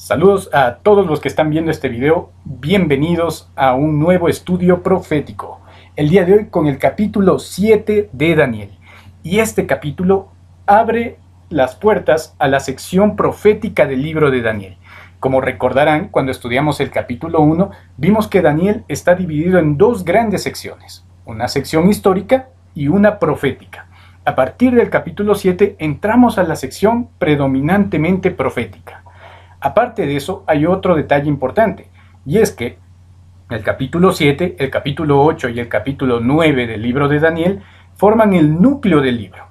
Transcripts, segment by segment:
Saludos a todos los que están viendo este video, bienvenidos a un nuevo estudio profético. El día de hoy con el capítulo 7 de Daniel. Y este capítulo abre las puertas a la sección profética del libro de Daniel. Como recordarán, cuando estudiamos el capítulo 1, vimos que Daniel está dividido en dos grandes secciones, una sección histórica y una profética. A partir del capítulo 7 entramos a la sección predominantemente profética. Aparte de eso, hay otro detalle importante, y es que el capítulo 7, el capítulo 8 y el capítulo 9 del libro de Daniel forman el núcleo del libro.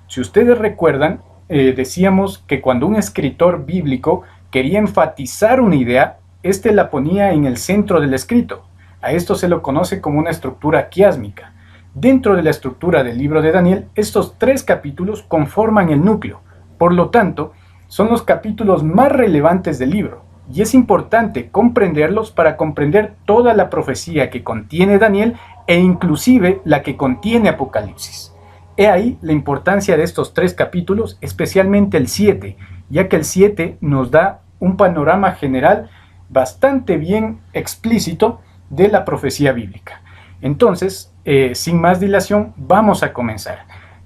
Si ustedes recuerdan, decíamos que cuando un escritor bíblico quería enfatizar una idea, éste la ponía en el centro del escrito. A esto se lo conoce como una estructura quiásmica. Dentro de la estructura del libro de Daniel, estos tres capítulos conforman el núcleo. Por lo tanto, son los capítulos más relevantes del libro, y es importante comprenderlos para comprender toda la profecía que contiene Daniel e inclusive la que contiene Apocalipsis. He ahí la importancia de estos tres capítulos, especialmente el 7, ya que el 7 nos da un panorama general bastante bien explícito de la profecía bíblica. Entonces, sin más dilación, vamos a comenzar.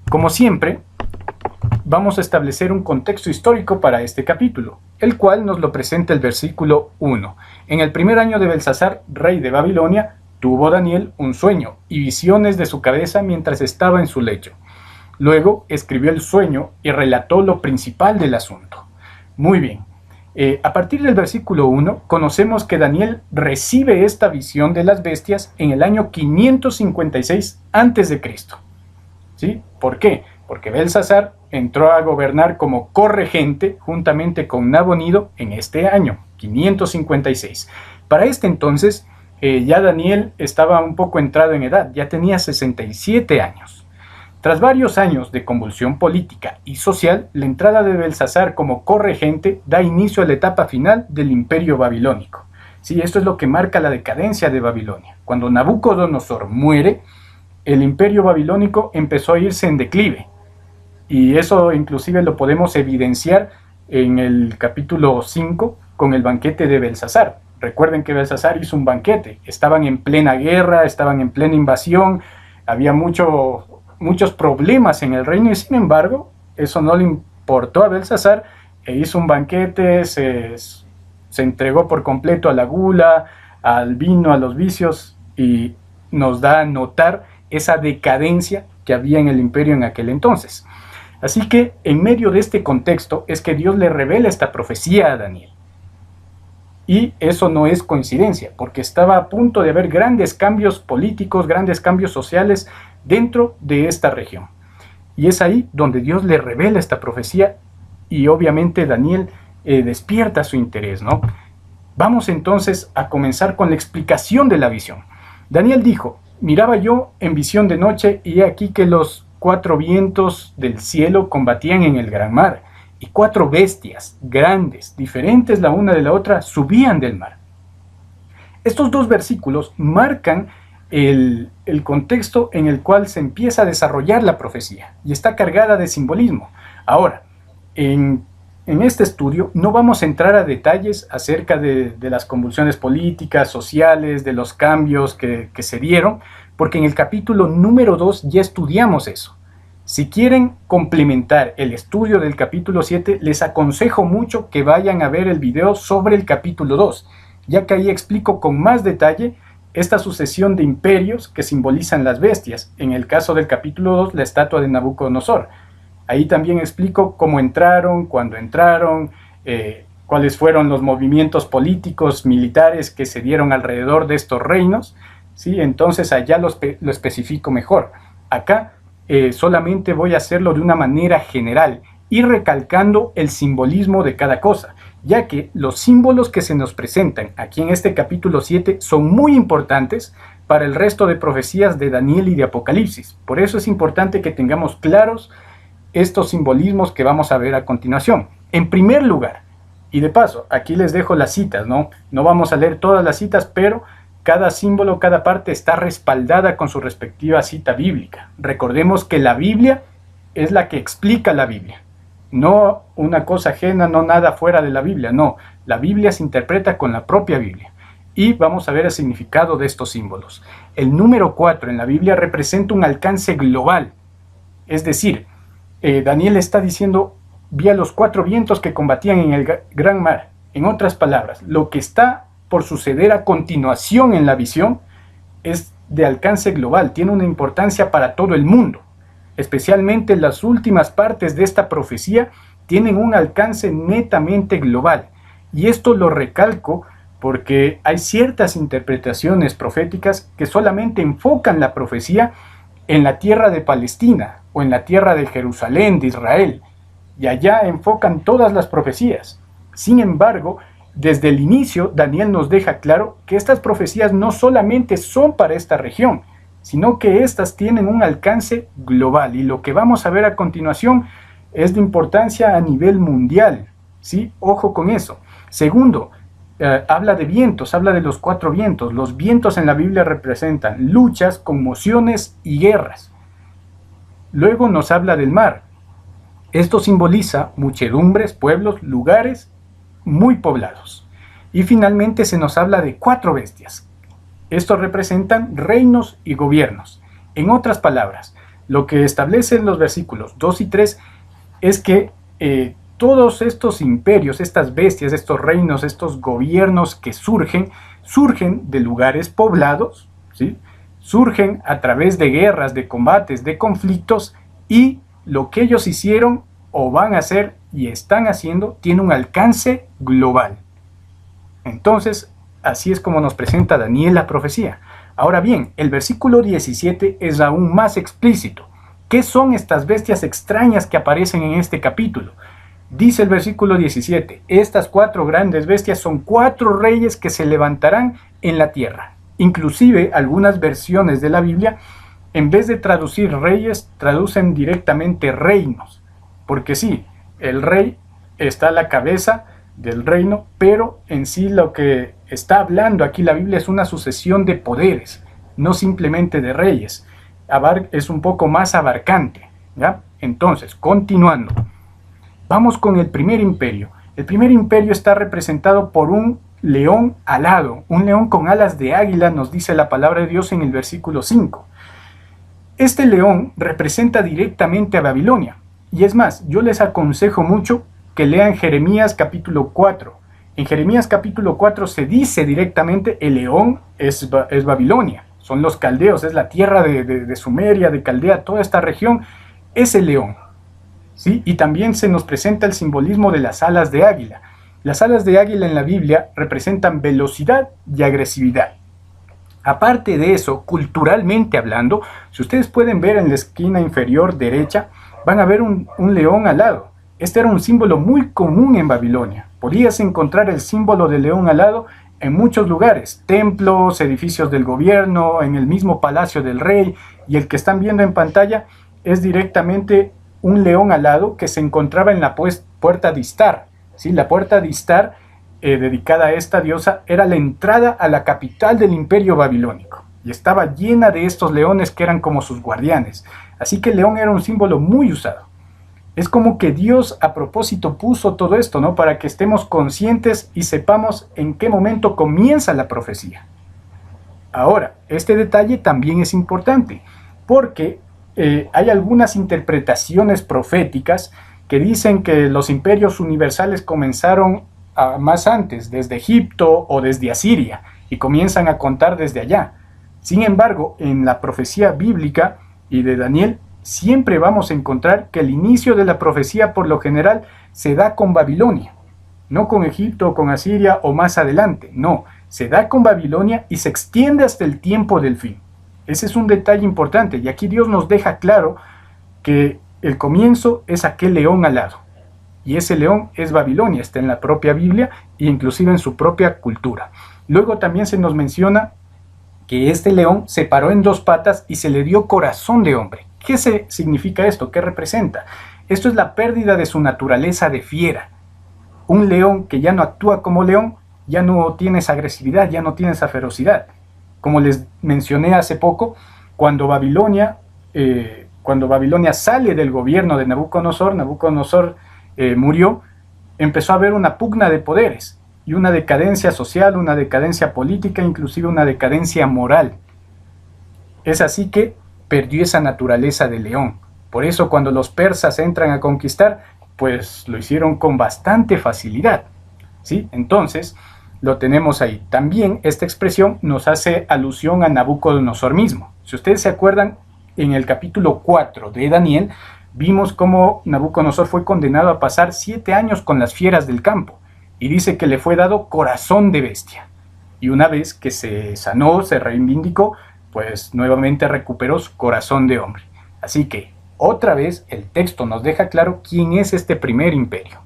Como siempre, vamos a establecer un contexto histórico para este capítulo, el cual nos lo presenta el versículo 1. En el primer año de Belsasar, rey de Babilonia, tuvo Daniel un sueño y visiones de su cabeza mientras estaba en su lecho. Luego escribió el sueño y relató lo principal del asunto. Muy bien. A partir del versículo 1, conocemos que Daniel recibe esta visión de las bestias en el año 556 a.C. ¿Sí? ¿Por qué? Porque Belsasar entró a gobernar como corregente juntamente con Nabonido en este año, 556. Para este entonces, ya Daniel estaba un poco entrado en edad, ya tenía 67 años. Tras varios años de convulsión política y social, la entrada de Belsasar como corregente da inicio a la etapa final del imperio babilónico. Sí, esto es lo que marca la decadencia de Babilonia. Cuando Nabucodonosor muere, el imperio babilónico empezó a irse en declive. Y eso inclusive lo podemos evidenciar en el capítulo 5 con el banquete de Belsasar. Recuerden que Belsasar hizo un banquete, estaban en plena guerra, estaban en plena invasión, había muchos problemas en el reino y sin embargo eso no le importó a Belsasar e hizo un banquete, se entregó por completo a la gula, al vino, a los vicios y nos da a notar esa decadencia que había en el imperio en aquel entonces. Así que en medio de este contexto es que Dios le revela esta profecía a Daniel. Y eso no es coincidencia, porque estaba a punto de haber grandes cambios políticos, grandes cambios sociales dentro de esta región. Y es ahí donde Dios le revela esta profecía y obviamente Daniel despierta su interés, ¿no? Vamos entonces a comenzar con la explicación de la visión. Daniel dijo: miraba yo en visión de noche y he aquí que los 4 vientos del cielo combatían en el gran mar, y 4 bestias grandes, diferentes la una de la otra, subían del mar. Estos dos versículos marcan el contexto en el cual se empieza a desarrollar la profecía, y está cargada de simbolismo. Ahora, en este estudio no vamos a entrar a detalles acerca de las convulsiones políticas, sociales, de los cambios que se dieron, porque en el capítulo número 2 ya estudiamos eso. Si quieren complementar el estudio del capítulo 7, les aconsejo mucho que vayan a ver el video sobre el capítulo 2, ya que ahí explico con más detalle esta sucesión de imperios que simbolizan las bestias. En el caso del capítulo 2, la estatua de Nabucodonosor. Ahí también explico cómo entraron, cuándo entraron, cuáles fueron los movimientos políticos, militares que se dieron alrededor de estos reinos. ¿Sí? Entonces allá lo especifico mejor. Acá solamente voy a hacerlo de una manera general y recalcando el simbolismo de cada cosa, ya que los símbolos que se nos presentan aquí en este capítulo 7 son muy importantes para el resto de profecías de Daniel y de Apocalipsis. Por eso es importante que tengamos claros estos simbolismos que vamos a ver a continuación. En primer lugar, y de paso, aquí les dejo las citas, ¿no? No vamos a leer todas las citas, pero cada símbolo, cada parte está respaldada con su respectiva cita bíblica. Recordemos que la Biblia es la que explica la Biblia. No una cosa ajena, no nada fuera de la Biblia, no. La Biblia se interpreta con la propia Biblia. Y vamos a ver el significado de estos símbolos. El número 4 en la Biblia representa un alcance global. Es decir, Daniel está diciendo, vi a los 4 vientos que combatían en el gran mar. En otras palabras, lo que está por suceder a continuación en la visión es de alcance global, tiene una importancia para todo el mundo. Especialmente las últimas partes de esta profecía tienen un alcance netamente global. Y esto lo recalco porque hay ciertas interpretaciones proféticas que solamente enfocan la profecía en la tierra de Palestina o en la tierra de Jerusalén, de Israel, y allá enfocan todas las profecías. Sin embargo, desde el inicio, Daniel nos deja claro que estas profecías no solamente son para esta región, sino que estas tienen un alcance global, y lo que vamos a ver a continuación es de importancia a nivel mundial, ¿sí? Ojo con eso. Segundo, habla de vientos, habla de los 4 vientos. Los vientos en la Biblia representan luchas, conmociones y guerras. Luego nos habla del mar. Esto simboliza muchedumbres, pueblos, lugares muy poblados. Y finalmente se nos habla de 4 bestias. Estos representan reinos y gobiernos. En otras palabras, lo que establecen los versículos 2 y 3 es que todos estos imperios, estas bestias, estos reinos, estos gobiernos que surgen de lugares poblados, ¿sí? Surgen a través de guerras, de combates, de conflictos, y lo que ellos hicieron o van a hacer y están haciendo tiene un alcance global. Entonces, así es como nos presenta Daniel la profecía. Ahora bien, el versículo 17 es aún más explícito. ¿Qué son estas bestias extrañas que aparecen en este capítulo? Dice el versículo 17, estas 4 grandes bestias son 4 reyes que se levantarán en la tierra. Inclusive algunas versiones de la Biblia, en vez de traducir reyes, traducen directamente reinos. Porque sí, el rey está a la cabeza del reino, pero en sí lo que está hablando aquí la Biblia es una sucesión de poderes, no simplemente de reyes. Es un poco más abarcante, ¿ya? Entonces, continuando. Vamos con el primer imperio. El primer imperio está representado por un león alado, un león con alas de águila, nos dice la palabra de Dios en el versículo 5. Este león representa directamente a Babilonia. Y es más, yo les aconsejo mucho que lean Jeremías capítulo 4. En Jeremías capítulo 4 se dice directamente, el león es Babilonia. Son los caldeos, es la tierra de Sumeria, de Caldea, toda esta región es el león. ¿Sí? Y también se nos presenta el simbolismo de las alas de águila. Las alas de águila en la Biblia representan velocidad y agresividad. Aparte de eso, culturalmente hablando, si ustedes pueden ver en la esquina inferior derecha, van a ver un león alado. Este era un símbolo muy común en Babilonia. Podías encontrar el símbolo del león alado en muchos lugares, templos, edificios del gobierno, en el mismo palacio del rey, y el que están viendo en pantalla es directamente un león alado que se encontraba en la puerta de Istar. ¿Sí? La puerta de Istar, dedicada a esta diosa, era la entrada a la capital del imperio babilónico, y estaba llena de estos leones que eran como sus guardianes. Así que el león era un símbolo muy usado. Es como que Dios a propósito puso todo esto, ¿no? Para que estemos conscientes y sepamos en qué momento comienza la profecía. Ahora, este detalle también es importante, porque hay algunas interpretaciones proféticas que dicen que los imperios universales comenzaron más antes, desde Egipto o desde Asiria, y comienzan a contar desde allá. Sin embargo, en la profecía bíblica y de Daniel, siempre vamos a encontrar que el inicio de la profecía por lo general se da con Babilonia, no con Egipto o con Asiria o más adelante, no, se da con Babilonia y se extiende hasta el tiempo del fin. Ese es un detalle importante, y aquí Dios nos deja claro que el comienzo es aquel león alado, y ese león es Babilonia, está en la propia Biblia e inclusive en su propia cultura. Luego también se nos menciona que este león se paró en 2 patas y se le dio corazón de hombre. ¿Qué significa esto? ¿Qué representa? Esto es la pérdida de su naturaleza de fiera. Un león que ya no actúa como león, ya no tiene esa agresividad, ya no tiene esa ferocidad. Como les mencioné hace poco, cuando Babilonia sale del gobierno de Nabucodonosor, Nabucodonosor murió, empezó a haber una pugna de poderes. y una decadencia social, una decadencia política, inclusive una decadencia moral. Es así que perdió esa naturaleza de león. Por eso cuando los persas entran a conquistar, pues lo hicieron con bastante facilidad, ¿sí? Entonces, lo tenemos ahí. También esta expresión nos hace alusión a Nabucodonosor mismo. Si ustedes se acuerdan, en el capítulo 4 de Daniel, vimos cómo Nabucodonosor fue condenado a pasar 7 años con las fieras del campo. Y dice que le fue dado corazón de bestia. Y una vez que se sanó, se reivindicó, pues nuevamente recuperó su corazón de hombre. Así que, otra vez, el texto nos deja claro quién es este primer imperio.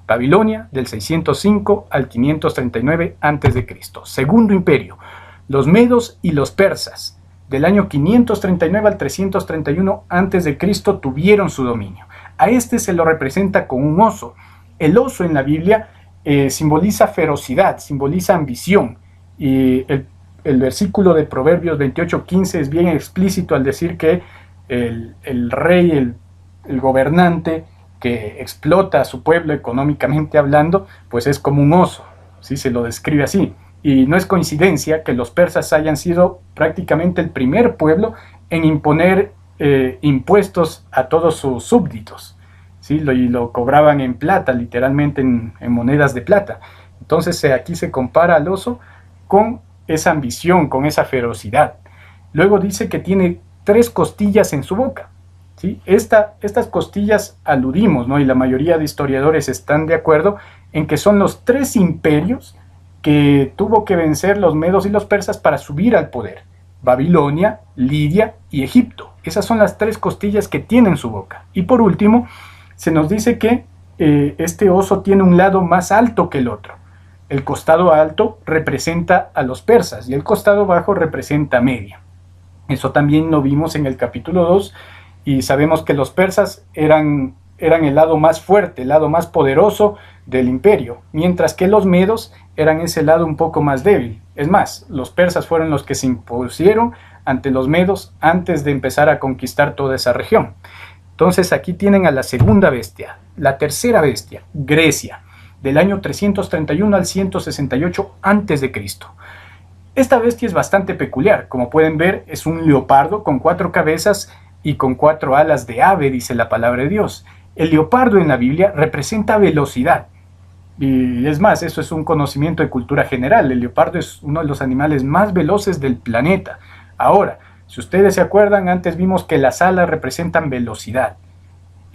Babilonia, del 605 al 539 a.C. Segundo imperio, los medos y los persas, del año 539 al 331 a.C. tuvieron su dominio. A este se lo representa con un oso. El oso en la Biblia simboliza ferocidad, simboliza ambición. Y el versículo de Proverbios 28:15 es bien explícito al decir que el rey, el gobernante que explota a su pueblo económicamente hablando, pues es como un oso, ¿sí? Se lo describe así. Y no es coincidencia que los persas hayan sido prácticamente el primer pueblo en imponer impuestos a todos sus súbditos, ¿sí? Y lo cobraban en plata, literalmente en monedas de plata. Entonces aquí se compara al oso con esa ambición, con esa ferocidad. Luego dice que tiene 3 costillas en su boca, ¿sí? Estas costillas aludimos, ¿no? Y la mayoría de historiadores están de acuerdo en que son los 3 imperios que tuvo que vencer los medos y los persas para subir al poder: Babilonia, Lidia y Egipto. Esas son las 3 costillas que tiene en su boca. Y por último, se nos dice que este oso tiene un lado más alto que el otro. El costado alto representa a los persas y el costado bajo representa a Media. Eso también lo vimos en el capítulo 2 y sabemos que los persas eran el lado más fuerte, el lado más poderoso del imperio, mientras que los medos eran ese lado un poco más débil. Es más, los persas fueron los que se impusieron ante los medos antes de empezar a conquistar toda esa región. Entonces aquí tienen a la segunda bestia. La tercera bestia, Grecia, del año 331 al 168 a.C. Esta bestia es bastante peculiar. Como pueden ver, es un leopardo con 4 cabezas y con 4 alas de ave, dice la palabra de Dios. El leopardo en la Biblia representa velocidad. Y es más, eso es un conocimiento de cultura general. El leopardo es uno de los animales más veloces del planeta. Ahora, si ustedes se acuerdan, antes vimos que las alas representan velocidad.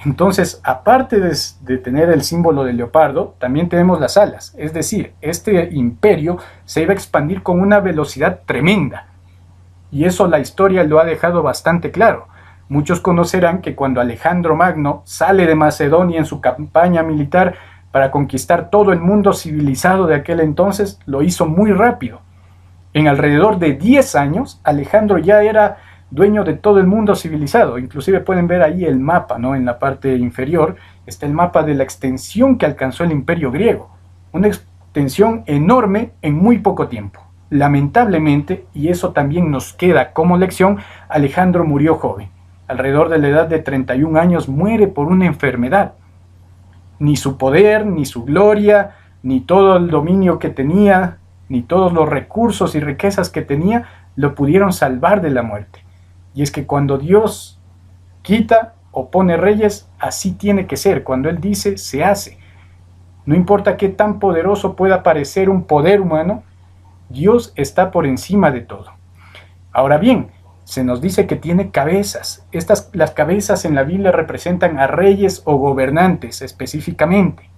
Entonces, aparte de tener el símbolo del leopardo, también tenemos las alas. Es decir, este imperio se iba a expandir con una velocidad tremenda. Y eso la historia lo ha dejado bastante claro. Muchos conocerán que cuando Alejandro Magno sale de Macedonia en su campaña militar para conquistar todo el mundo civilizado de aquel entonces, lo hizo muy rápido. En alrededor de 10 años, Alejandro ya era dueño de todo el mundo civilizado. Inclusive pueden ver ahí el mapa, ¿no? En la parte inferior está el mapa de la extensión que alcanzó el imperio griego. Una extensión enorme en muy poco tiempo. Lamentablemente, y eso también nos queda como lección, Alejandro murió joven. Alrededor de la edad de 31 años muere por una enfermedad. Ni su poder, ni su gloria, ni todo el dominio que tenía, ni todos los recursos y riquezas que tenía, lo pudieron salvar de la muerte. Y es que cuando Dios quita o pone reyes, así tiene que ser. Cuando Él dice, se hace. No importa qué tan poderoso pueda parecer un poder humano, Dios está por encima de todo. Ahora bien, se nos dice que tiene cabezas. Las cabezas en la Biblia representan a reyes o gobernantes específicamente.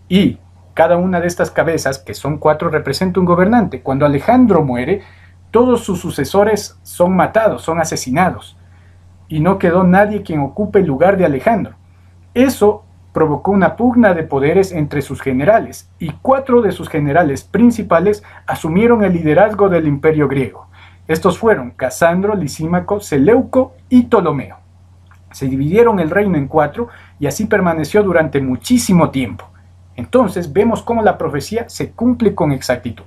Y cada una de estas cabezas, que son 4, representa un gobernante. Cuando Alejandro muere, todos sus sucesores son matados, son asesinados. Y no quedó nadie quien ocupe el lugar de Alejandro. Eso provocó una pugna de poderes entre sus generales, y 4 de sus generales principales asumieron el liderazgo del imperio griego. Estos fueron Casandro, Lisímaco, Seleuco y Ptolomeo. Se dividieron el reino en 4 y así permaneció durante muchísimo tiempo. Entonces vemos cómo la profecía se cumple con exactitud.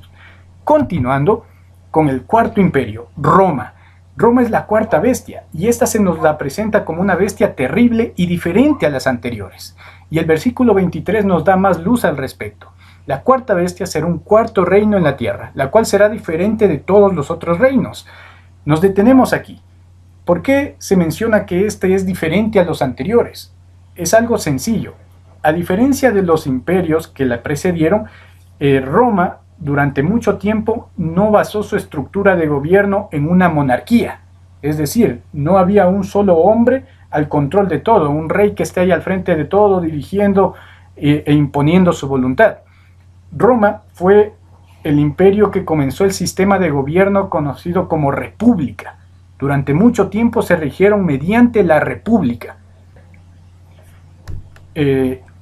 Continuando con el cuarto imperio, Roma. Roma es la 4ª bestia y esta se nos la presenta como una bestia terrible y diferente a las anteriores. Y el versículo 23 nos da más luz al respecto. La cuarta bestia será un cuarto reino en la tierra, la cual será diferente de todos los otros reinos. Nos detenemos aquí. ¿Por qué se menciona que este es diferente a los anteriores? Es algo sencillo. A diferencia de los imperios que la precedieron, Roma durante mucho tiempo no basó su estructura de gobierno en una monarquía. Es decir, no había un solo hombre al control de todo, un rey que esté ahí al frente de todo, dirigiendo e imponiendo su voluntad. Roma fue el imperio que comenzó el sistema de gobierno conocido como república. Durante mucho tiempo se rigieron mediante la república.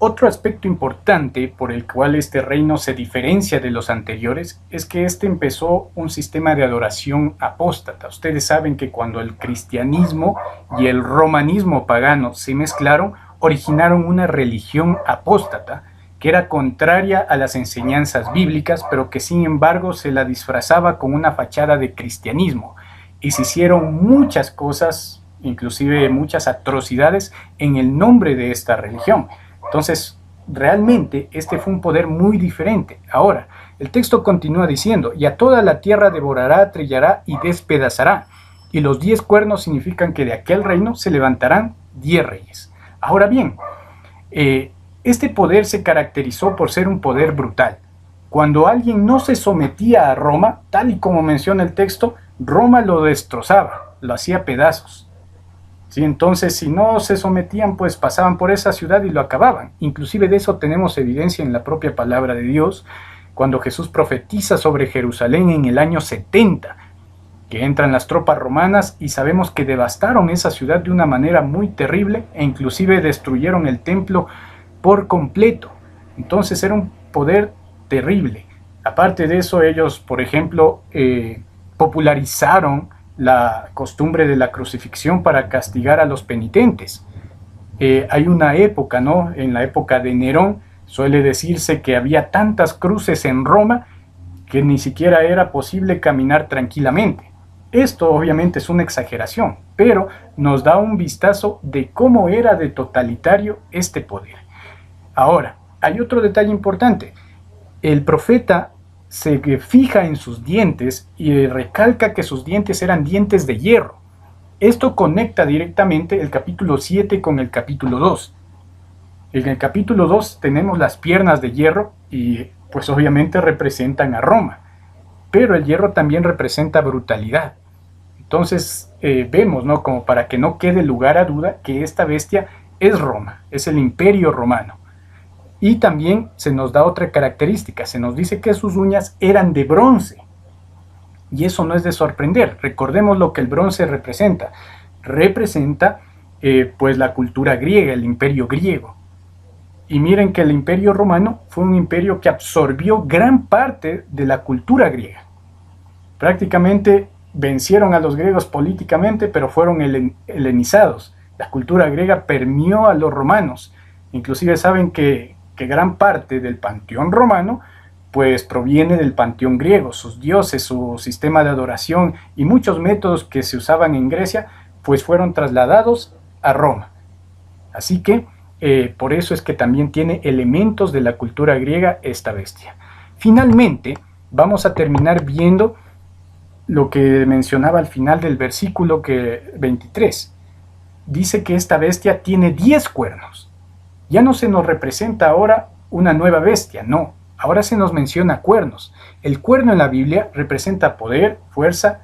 Otro aspecto importante por el cual este reino se diferencia de los anteriores es que este empezó un sistema de adoración apóstata. Ustedes saben que cuando el cristianismo y el romanismo pagano se mezclaron, originaron una religión apóstata que era contraria a las enseñanzas bíblicas, pero que sin embargo se la disfrazaba con una fachada de cristianismo. Y se hicieron muchas cosas, inclusive muchas atrocidades, en el nombre de esta religión. Entonces, realmente este fue un poder muy diferente. Ahora, el texto continúa diciendo, y a toda la tierra devorará, trillará y despedazará. Y los 10 cuernos significan que de aquel reino se levantarán 10 reyes. Ahora bien, este poder se caracterizó por ser un poder brutal. Cuando alguien no se sometía a Roma, tal y como menciona el texto, Roma lo destrozaba, lo hacía pedazos. ¿Sí? Entonces, si no se sometían, pues pasaban por esa ciudad y lo acababan. Inclusive de eso tenemos evidencia en la propia palabra de Dios, cuando Jesús profetiza sobre Jerusalén en el año 70, que entran las tropas romanas y sabemos que devastaron esa ciudad de una manera muy terrible e inclusive destruyeron el templo por completo. Entonces era un poder terrible. Aparte de eso, ellos, por ejemplo, popularizaron la costumbre de la crucifixión para castigar a los penitentes. Hay una época, ¿no? En la época de Nerón, suele decirse que había tantas cruces en Roma que ni siquiera era posible caminar tranquilamente. Esto obviamente es una exageración, pero nos da un vistazo de cómo era de totalitario este poder. Ahora, hay otro detalle importante. El profeta se fija en sus dientes y recalca que sus dientes eran dientes de hierro. Esto conecta directamente el capítulo 7 con el capítulo 2. En el capítulo 2 tenemos las piernas de hierro y pues obviamente representan a Roma. Pero el hierro también representa brutalidad. Entonces vemos, ¿no? Como para que no quede lugar a duda, que esta bestia es Roma, es el imperio romano. Y también se nos da otra característica, se nos dice que sus uñas eran de bronce. Y eso no es de sorprender. Recordemos lo que el bronce representa. Representa pues la cultura griega, el imperio griego. Y miren que el imperio romano fue un imperio que absorbió gran parte de la cultura griega. Prácticamente vencieron a los griegos políticamente, pero fueron helenizados. La cultura griega permeó a los romanos. Inclusive saben que gran parte del panteón romano pues proviene del panteón griego. Sus dioses, su sistema de adoración y muchos métodos que se usaban en Grecia pues fueron trasladados a Roma. Así que por eso es que también tiene elementos de la cultura griega esta bestia. Finalmente vamos a terminar viendo lo que mencionaba al final del versículo 23. Dice que esta bestia tiene 10 cuernos. Ya no se nos representa ahora una nueva bestia, no. Ahora se nos menciona cuernos. El cuerno en la Biblia representa poder, fuerza,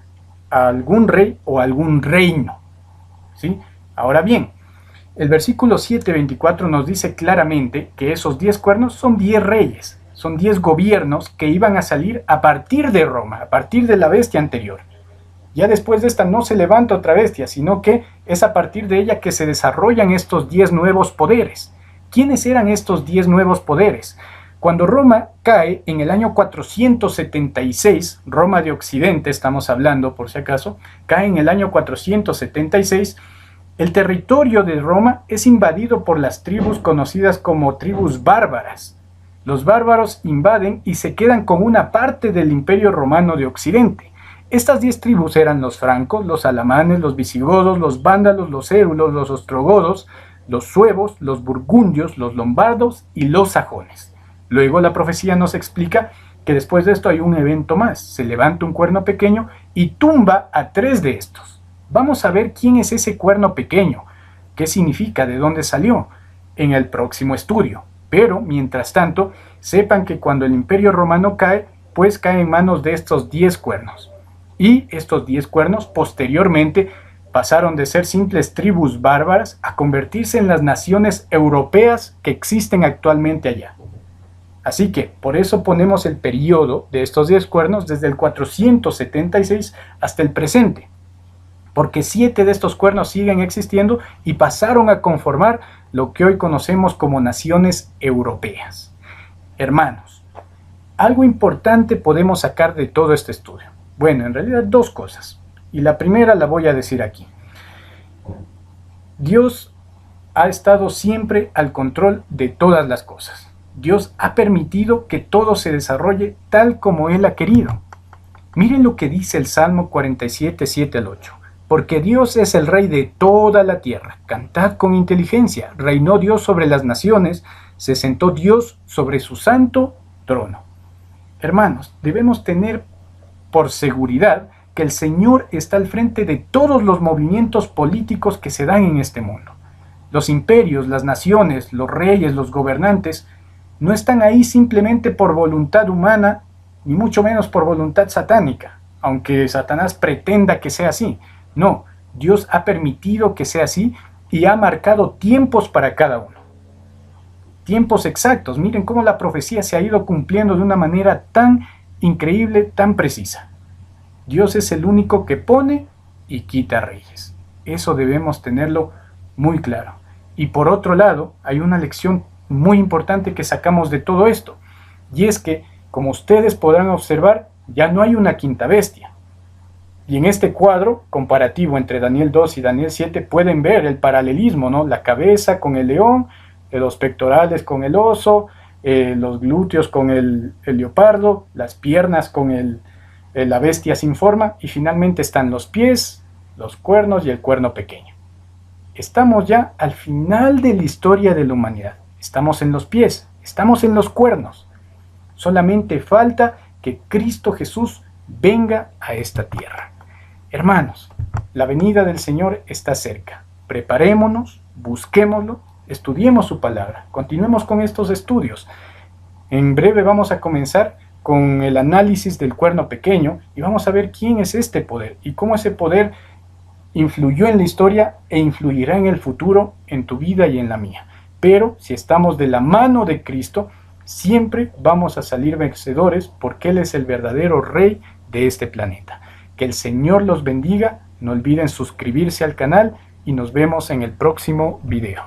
a algún rey o algún reino. ¿Sí? Ahora bien, el versículo 7:24 nos dice claramente que esos 10 cuernos son 10 reyes. Son 10 gobiernos que iban a salir a partir de Roma, a partir de la bestia anterior. Ya después de esta no se levanta otra bestia, sino que es a partir de ella que se desarrollan estos 10 nuevos poderes. ¿Quiénes eran estos 10 nuevos poderes? Cuando Roma cae en el año 476, Roma de Occidente estamos hablando por si acaso, cae en el año 476, el territorio de Roma es invadido por las tribus conocidas como tribus bárbaras. Los bárbaros invaden y se quedan con una parte del imperio romano de Occidente. Estas 10 tribus eran los francos, los alamanes, los visigodos, los vándalos, los érulos, los ostrogodos, los suevos, los burgundios, los lombardos y los sajones. Luego la profecía nos explica que después de esto hay un evento más. Se levanta un cuerno pequeño y tumba a 3 de estos. Vamos a ver quién es ese cuerno pequeño, qué significa, de dónde salió, en el próximo estudio. Pero, mientras tanto, sepan que cuando el Imperio Romano cae, pues cae en manos de estos 10 cuernos. Y estos 10 cuernos posteriormente pasaron de ser simples tribus bárbaras a convertirse en las naciones europeas que existen actualmente allá. Así que por eso ponemos el periodo de estos 10 cuernos desde el 476 hasta el presente, porque 7 de estos cuernos siguen existiendo y pasaron a conformar lo que hoy conocemos como naciones europeas. Hermanos, algo importante podemos sacar de todo este estudio. Bueno, en realidad 2 cosas, y la primera la voy a decir aquí. Dios ha estado siempre al control de todas las cosas. Dios ha permitido que todo se desarrolle tal como Él ha querido. Miren lo que dice el Salmo 47, 7 al 8. Porque Dios es el Rey de toda la tierra. Cantad con inteligencia. Reinó Dios sobre las naciones. Se sentó Dios sobre su santo trono. Hermanos, debemos tener por seguridad que el Señor está al frente de todos los movimientos políticos que se dan en este mundo. Los imperios, las naciones, los reyes, los gobernantes no están ahí simplemente por voluntad humana, ni mucho menos por voluntad satánica, aunque Satanás pretenda que sea así. No, Dios ha permitido que sea así y ha marcado tiempos para cada uno. Tiempos exactos. Miren cómo la profecía se ha ido cumpliendo de una manera tan increíble, tan precisa. Dios es el único que pone y quita reyes. Eso debemos tenerlo muy claro. Y por otro lado, hay una lección muy importante que sacamos de todo esto, y es que, como ustedes podrán observar, ya no hay una quinta bestia. Y en este cuadro comparativo entre Daniel 2 y Daniel 7 pueden ver el paralelismo, ¿no? La cabeza con el león, los pectorales con el oso, los glúteos con el leopardo, las piernas con la bestia sin forma, y finalmente están los pies, los cuernos y el cuerno pequeño. Estamos ya al final de la historia de la humanidad. Estamos en los pies, estamos en los cuernos. Solamente falta que Cristo Jesús venga a esta tierra. Hermanos, la venida del Señor está cerca. Preparémonos, busquémoslo, estudiemos su palabra, continuemos con estos estudios. En breve vamos a comenzar con el análisis del cuerno pequeño y vamos a ver quién es este poder y cómo ese poder influyó en la historia e influirá en el futuro, en tu vida y en la mía. Pero si estamos de la mano de Cristo, siempre vamos a salir vencedores porque Él es el verdadero Rey de este planeta. Que el Señor los bendiga, no olviden suscribirse al canal y nos vemos en el próximo video.